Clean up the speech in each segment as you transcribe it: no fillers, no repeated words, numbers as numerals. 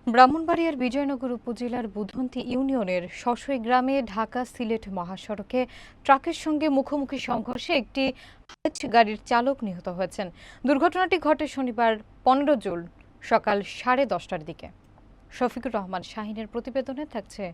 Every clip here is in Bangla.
ব্রাহ্মণবাড়িয়ার বিজয়নগর উপজেলার বুধন্তি ইউনিয়নের শশই গ্রামে ঢাকা সিলেট মহাসড়কে ট্রাকের সঙ্গে মুখোমুখি সংঘর্ষে একটি হাইচ গাড়ির চালক নিহত হয়েছেন। দুর্ঘটনাটি ঘটে শনিবার 15 জুন সকাল 10:30টার দিকে। শফিকুর রহমান শাহিনের প্রতিবেদনে থাকছে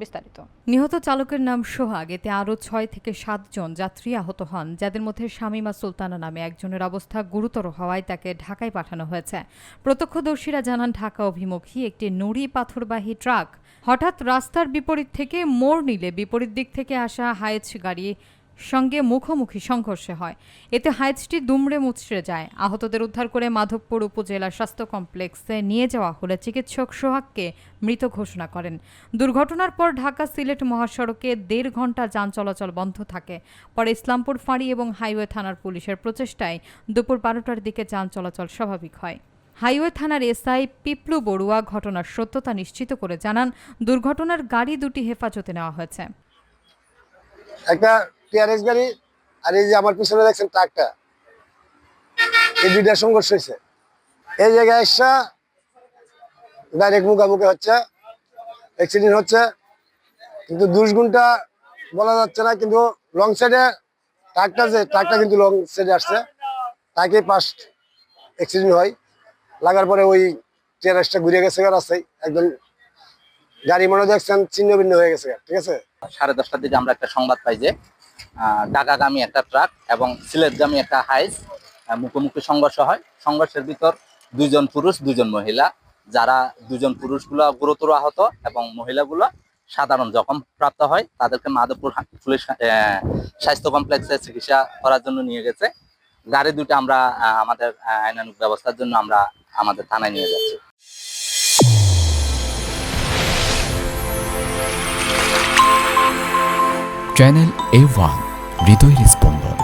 বিস্তারিত। নিহত চালকের নাম সোহাগ। এতে আরও 6 থেকে 7 জন যাত্রী আহত হন, যাদের মধ্যে শামীমা সুলতানা নামে একজনের অবস্থা গুরুতর হওয়ায় তাকে ঢাকায় পাঠানো হয়েছে। প্রত্যক্ষদর্শীরা জানান, ঢাকা অভিমুখী একটি নুড়ি পাথরবাহী ট্রাক হঠাৎ রাস্তার বিপরীত থেকে মোড় নিলে বিপরীত দিক থেকে আসা হাইচ গাড়ি সঙ্গে মুখোমুখি সংঘর্ষে হয়। এতে হাইচটি দুমড়ে মুচড়ে যায়। আহতদের উদ্ধার করে মাধবপুর উপজেলা স্বাস্থ্য কমপ্লেক্সে নিয়ে যাওয়া হলে চিকিৎসক সোহাগকে মৃত ঘোষণা করেন। দুর্ঘটনার পর ঢাকা সিলেট মহাসড়কে 1.5 ঘণ্টা যান চলাচল বন্ধ থাকে। পরে ইসলামপুর ফাঁড়ি এবং হাইওয়ে থানার পুলিশের প্রচেষ্টায় দুপুর 12টার দিকে যান চলাচল স্বাভাবিক হয়। হাইওয়ে থানার এসআই পিপলু বড়ুয়া ঘটনার সত্যতা নিশ্চিত করে জানান, দুর্ঘটনার গাড়ি দুটি হেফাজতে নেওয়া হয়েছে। একটা টিআরএস গাড়ি আর এই যে আমার পিছনে দেখছেন ট্রাকটা, এই দুইটা সংঘর্ষ হয়েছে। এই জায়গায় এসা ডাইরেক্ট মুখোমুখি হচ্ছে, অ্যাক্সিডেন্ট হচ্ছে। কিন্তু 2 ঘন্টা বলা যাচ্ছে না, কিন্তু লং সাইডে ট্রাকটা কিন্তু লং সাইডে আসছে, তাকে ফার্স্ট অ্যাক্সিডেন্ট হয়। লাগার পরে ওই টিআরএসটা ঘুরে গেছে রাস্তায়, একদম গাড়ি মনে দেখছেন ছিন্ন ভিন্ন হয়ে গেছে। ঠিক আছে, 10:30টার দিকে আমরা একটা সংবাদ পাই যে ঢাকাগামী একটা ট্রাক এবং সিলেটগামী একটা হাইস মুখোমুখি সংঘর্ষ হয়। সংঘর্ষের ভিতর 2 জন পুরুষ 2 জন মহিলা, যারা 2 জন পুরুষগুলো গুরুতর আহত এবং মহিলাগুলো সাধারণ জখম প্রাপ্ত হয়। তাদেরকে মাধবপুর পুলিশ স্বাস্থ্য কমপ্লেক্সে চিকিৎসা করার জন্য নিয়ে গেছে। গাড়ি দুটো আমরা আমাদের আইনানুগ ব্যবস্থার জন্য আমরা আমাদের থানায় নিয়ে যাচ্ছি। চ্যানেল A1 হৃদয়ের স্পন্দন।